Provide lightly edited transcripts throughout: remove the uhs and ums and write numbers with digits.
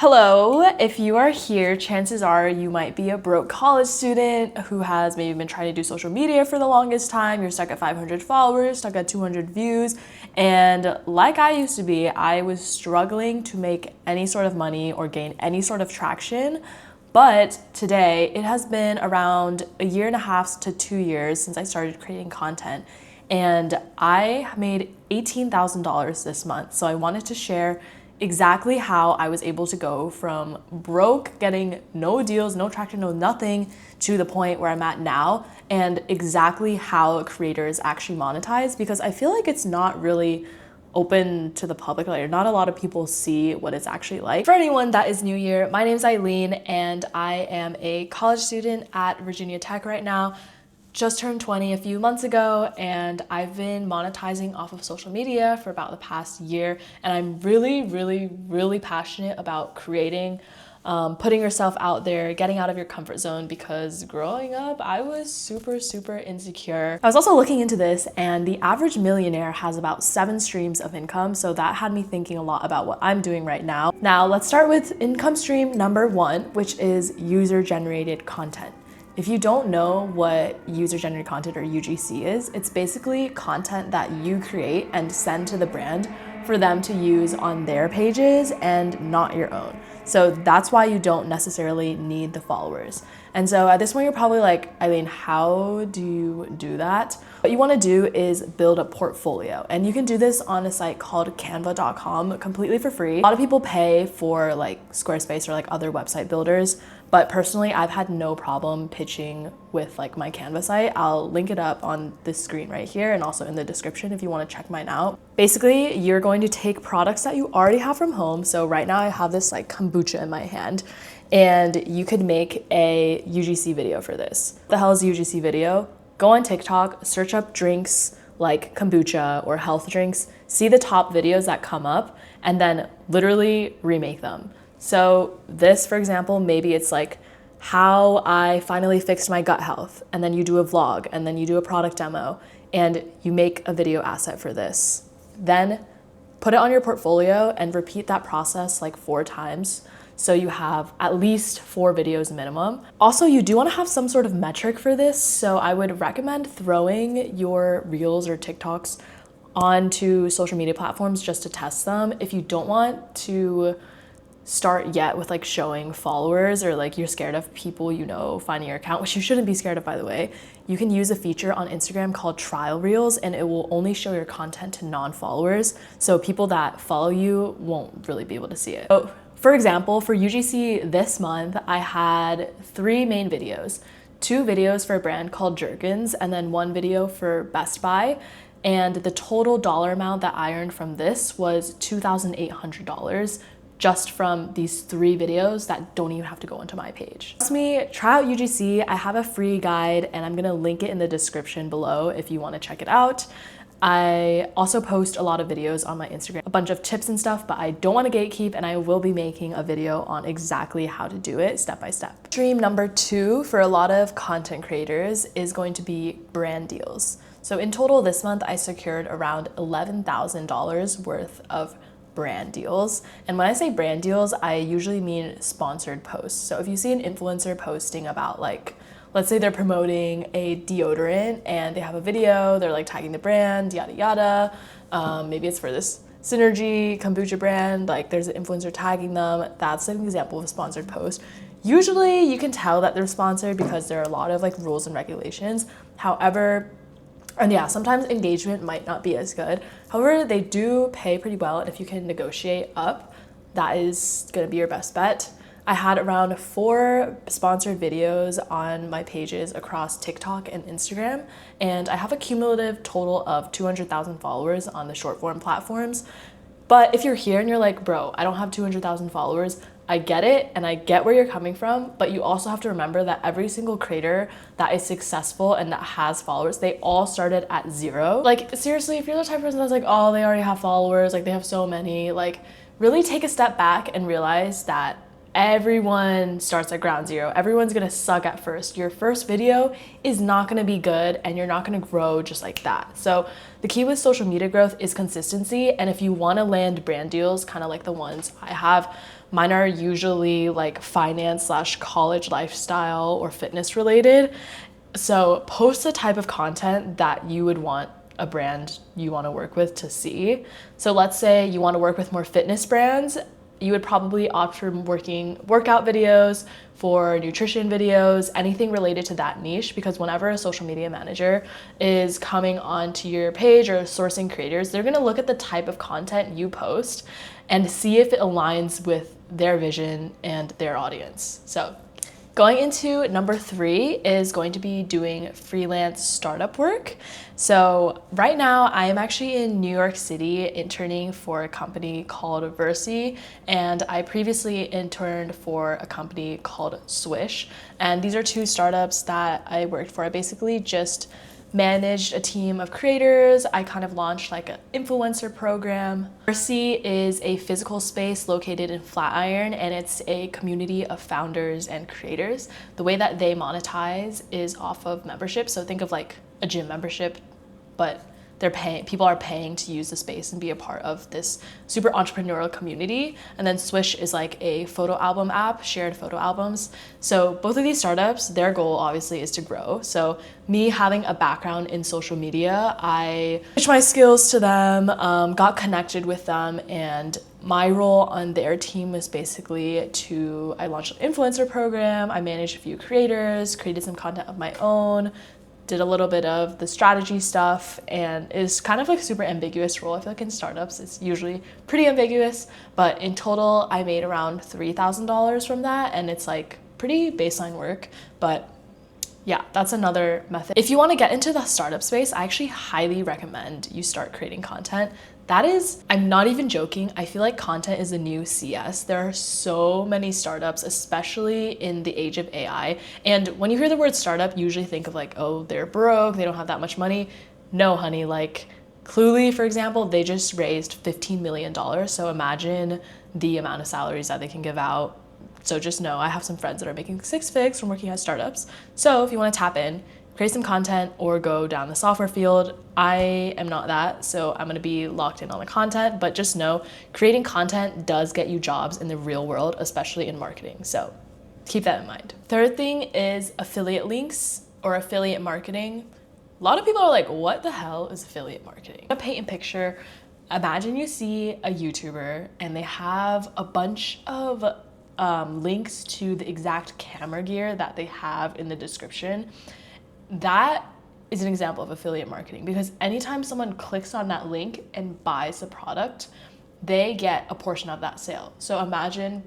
Hello, if you are here, chances are you might be a broke college student who has maybe been trying to do social media for the longest time. You're stuck at 500 followers, stuck at 200 views, and like I used to be, I was struggling to make any sort of money or gain any sort of traction. But today, it has been around a year and a half to 2 years since I started creating content, and I made $18,000 this month. So I wanted to share exactly how I was able to go from broke, getting no deals, no traction, no nothing, to the point where I'm at now, and exactly how creators actually monetize, because I feel like it's not really open to the public. Like, not a lot of people see what it's actually like. For anyone that is new here, my name is Eileen and I am a college student at Virginia Tech right now. Just turned 20 a few months ago, and I've been monetizing off of social media for about the past year, and I'm really passionate about creating, putting yourself out there, getting out of your comfort zone, because growing up I was super insecure. I was also looking into this, and the average millionaire has about 7 streams of income, so that had me thinking a lot about what I'm doing right now. Now let's start with income stream number 1, which is user-generated content. If you don't know what user-generated content or UGC is, it's basically content that you create and send to the brand for them to use on their pages and not your own. So that's why you don't necessarily need the followers. And so at this point, you're probably like, Eileen, how do you do that? What you want to do is build a portfolio. And you can do this on a site called canva.com completely for free. A lot of people pay for like Squarespace or like other website builders, but personally, I've had no problem pitching with like my Canva site. I'll link it up on this screen right here and also in the description if you want to check mine out. Basically, you're going to take products that you already have from home. So right now I have this like kombucha in my hand, and you could make a UGC video for this. What the hell is a UGC video? Go on TikTok, search up drinks like kombucha or health drinks, see the top videos that come up, and then literally remake them. So this, for example, maybe it's like how I finally fixed my gut health, and then you do a vlog, and then you do a product demo, and you make a video asset for this. Then put it on your portfolio and repeat that process like 4 times. So you have at least 4 videos minimum. Also, you do want to have some sort of metric for this. So I would recommend throwing your Reels or TikToks onto social media platforms just to test them. If you don't want to start yet with like showing followers, or like you're scared of people finding your account, which you shouldn't be scared of, by the way, you can use a feature on Instagram called trial reels, and it will only show your content to non-followers, so people that follow you won't really be able to see it. So, for example, for UGC this month, I had 3 main videos. 2 videos for a brand called Jergens, and then 1 video for Best Buy. And the total dollar amount that I earned from this was $2,800 just from these 3 videos that don't even have to go onto my page. Trust me, try out UGC. I have a free guide, and I'm gonna link it in the description below if you wanna check it out. I also post a lot of videos on my Instagram, a bunch of tips and stuff, but I don't want to gatekeep, and I will be making a video on exactly how to do it step by step. Stream number 2 for a lot of content creators is going to be brand deals. So in total this month, I secured around $11,000 worth of brand deals. And when I say brand deals, I usually mean sponsored posts. So if you see an influencer posting about like, let's say they're promoting a deodorant and they have a video, they're like tagging the brand, yada yada. Maybe it's for this Synergy kombucha brand, like there's an influencer tagging them. That's an example of a sponsored post. Usually you can tell that they're sponsored because there are a lot of like rules and regulations. However, and yeah, sometimes engagement might not be as good. However, they do pay pretty well, and if you can negotiate up, that is gonna be your best bet. I had around 4 sponsored videos on my pages across TikTok and Instagram, and I have a cumulative total of 200,000 followers on the short form platforms. But if you're here and you're like, bro, I don't have 200,000 followers, I get it, and I get where you're coming from, but you also have to remember that every single creator that is successful and that has followers, they all started at 0. Like, seriously, if you're the type of person that's like, oh, they already have followers, like they have so many, like really take a step back and realize that everyone starts at ground zero. Everyone's gonna suck at first. Your first video is not gonna be good, and you're not gonna grow just like that. So the key with social media growth is consistency. And if you wanna land brand deals, kind of like the ones I have, Mine are usually like finance / college lifestyle or fitness related. So post the type of content that you would want a brand you want to work with to see. So let's say you want to work with more fitness brands, you would probably opt for working workout videos, for nutrition videos, anything related to that niche, because whenever a social media manager is coming onto your page or sourcing creators, they're going to look at the type of content you post and see if it aligns with their vision and their audience. So going into number 3 is going to be doing freelance startup work. So right now I am actually in New York City interning for a company called Versi, and I previously interned for a company called Swish. And these are 2 startups that I worked for. I basically just managed a team of creators. I kind of launched like an influencer program. Versi is a physical space located in Flatiron, and it's a community of founders and creators. The way that they monetize is off of membership. So think of like a gym membership, but people are paying to use the space and be a part of this super entrepreneurial community. And then Swish is like a photo album app, shared photo albums. So both of these startups, their goal obviously is to grow. So me having a background in social media, I pitched my skills to them, got connected with them, and my role on their team was basically I launched an influencer program, I managed a few creators, created some content of my own, did a little bit of the strategy stuff, and is kind of like a super ambiguous role. I feel like in startups, it's usually pretty ambiguous, but in total, I made around $3,000 from that, and it's like pretty baseline work, but yeah, that's another method. If you want to get into the startup space, I actually highly recommend you start creating content. That is, I'm not even joking, I feel like content is the new CS. There are so many startups, especially in the age of AI. And when you hear the word startup, you usually think of like, oh, they're broke, they don't have that much money. No, honey, like Cluely, for example, they just raised $15 million. So imagine the amount of salaries that they can give out. So just know, I have some friends that are making 6 figs from working at startups. So if you want to tap in, create some content or go down the software field. I am not that, so I'm going to be locked in on the content, but just know creating content does get you jobs in the real world, especially in marketing. So keep that in mind. Third thing is affiliate links or affiliate marketing. A lot of people are like, what the hell is affiliate marketing? To paint a picture, imagine you see a YouTuber and they have a bunch of links to the exact camera gear that they have in the description. That is an example of affiliate marketing, because anytime someone clicks on that link and buys the product, they get a portion of that sale. So imagine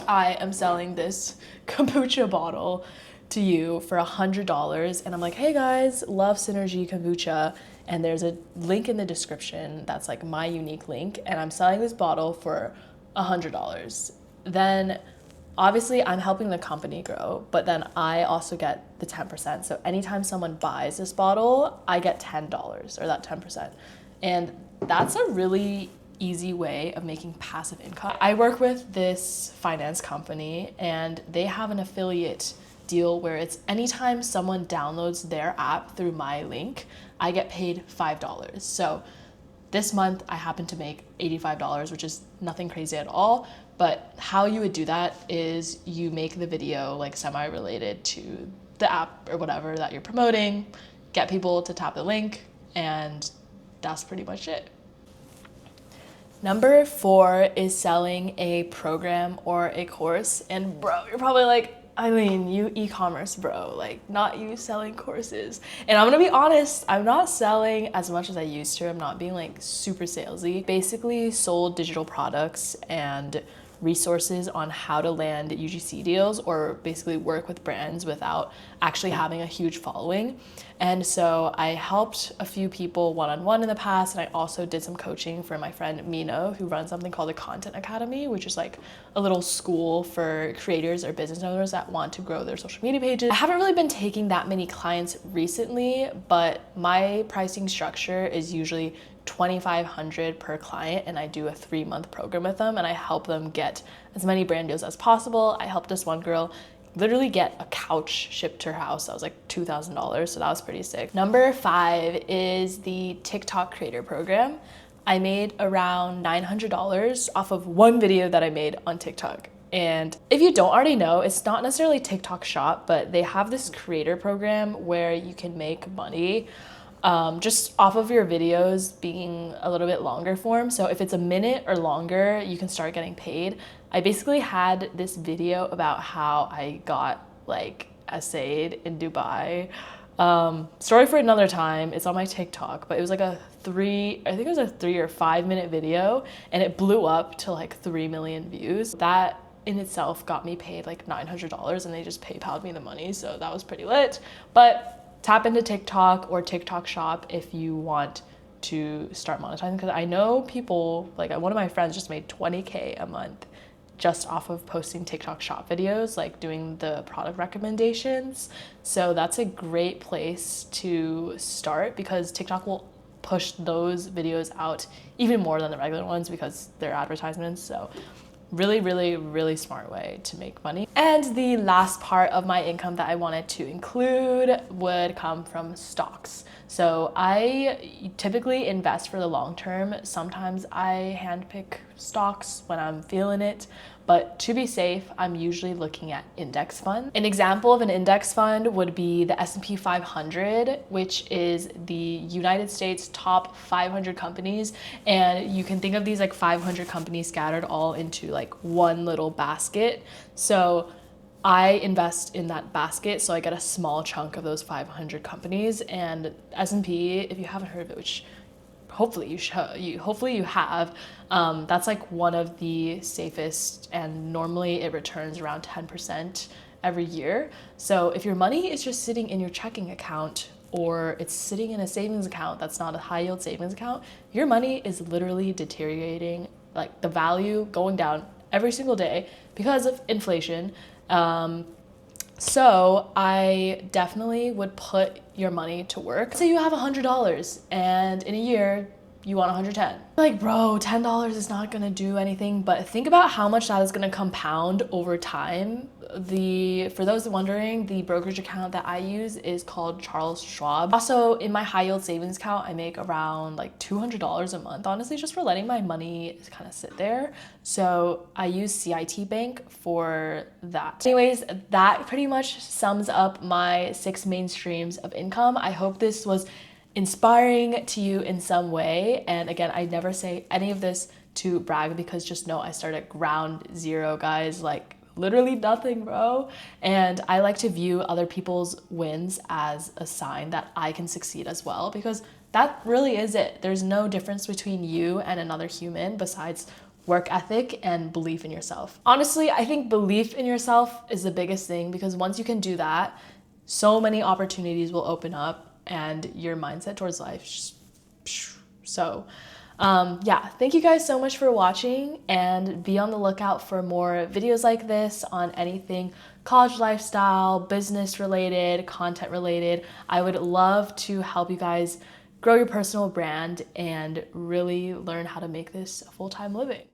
I am selling this kombucha bottle to you for $100, and I'm like, hey guys, love Synergy kombucha, and there's a link in the description that's like my unique link, and I'm selling this bottle for $100. Then obviously I'm helping the company grow, but then I also get the 10%. So anytime someone buys this bottle, I get $10, or that 10%. And that's a really easy way of making passive income. I work with this finance company, and they have an affiliate deal where it's anytime someone downloads their app through my link, I get paid $5. So this month I happen to make $85, which is nothing crazy at all. But how you would do that is you make the video like semi-related to the app or whatever that you're promoting, get people to tap the link, and that's pretty much it. Number 4 is selling a program or a course. And bro, you're probably like, Eileen, you e-commerce, bro, like not you selling courses. And I'm gonna be honest, I'm not selling as much as I used to. I'm not being like super salesy. Basically sold digital products and resources on how to land UGC deals, or basically work with brands without actually having a huge following. And so I helped a few people one-on-one in the past, and I also did some coaching for my friend Mino, who runs something called the Content Academy, which is like a little school for creators or business owners that want to grow their social media pages. I haven't really been taking that many clients recently, but my pricing structure is usually $2,500 per client, and I do a 3-month program with them, and I help them get as many brand deals as possible. I helped this one girl literally get a couch shipped to her house. That was like $2,000, so that was pretty sick. Number 5 is the TikTok creator program. I made around $900 off of one video that I made on TikTok. And if you don't already know, it's not necessarily TikTok Shop, but they have this creator program where you can make money just off of your videos being a little bit longer form. So if it's a minute or longer, you can start getting paid. I basically had this video about how I got like essayed in Dubai. Story for another time. It's on my TikTok, but it was like I think it was a 3 or 5 minute video, and it blew up to like 3 million views. That in itself got me paid like $900, and they just PayPal'd me the money, so that was pretty lit. But tap into TikTok or TikTok Shop if you want to start monetizing, because I know people, like one of my friends just made 20K a month just off of posting TikTok Shop videos, like doing the product recommendations. So that's a great place to start, because TikTok will push those videos out even more than the regular ones because they're advertisements. So really, really, really smart way to make money. And the last part of my income that I wanted to include would come from stocks. So I typically invest for the long term. Sometimes I handpick stocks when I'm feeling it, but to be safe, I'm usually looking at index funds. An example of an index fund would be the S&P 500, which is the United States top 500 companies. And you can think of these like 500 companies scattered all into like one little basket. So I invest in that basket, so I get a small chunk of those 500 companies. And S&P, if you haven't heard of it, which hopefully you have, that's like one of the safest, and normally it returns around 10% every year. So if your money is just sitting in your checking account, or it's sitting in a savings account that's not a high yield savings account, your money is literally deteriorating, like the value going down every single day because of inflation. So I definitely would put your money to work. Say you have $100 and in a year you want 110. Like, bro, $10 is not gonna do anything, but think about how much that is gonna compound over time. For those wondering, the brokerage account that I use is called Charles Schwab. Also, in my high yield savings account, I make around like $200 a month, honestly, just for letting my money kind of sit there. So I use CIT Bank for that. Anyways, that pretty much sums up my 6 main streams of income. I hope this was inspiring to you in some way. And again, I never say any of this to brag, because just know I started at ground zero, guys, like literally nothing, bro. And I like to view other people's wins as a sign that I can succeed as well, because that really is it. There's no difference between you and another human besides work ethic and belief in yourself. Honestly, I think belief in yourself is the biggest thing, because once you can do that, so many opportunities will open up, and your mindset towards life just, so yeah, thank you guys so much for watching, and be on the lookout for more videos like this on anything college lifestyle, business related, content related. I would love to help you guys grow your personal brand and really learn how to make this a full-time living.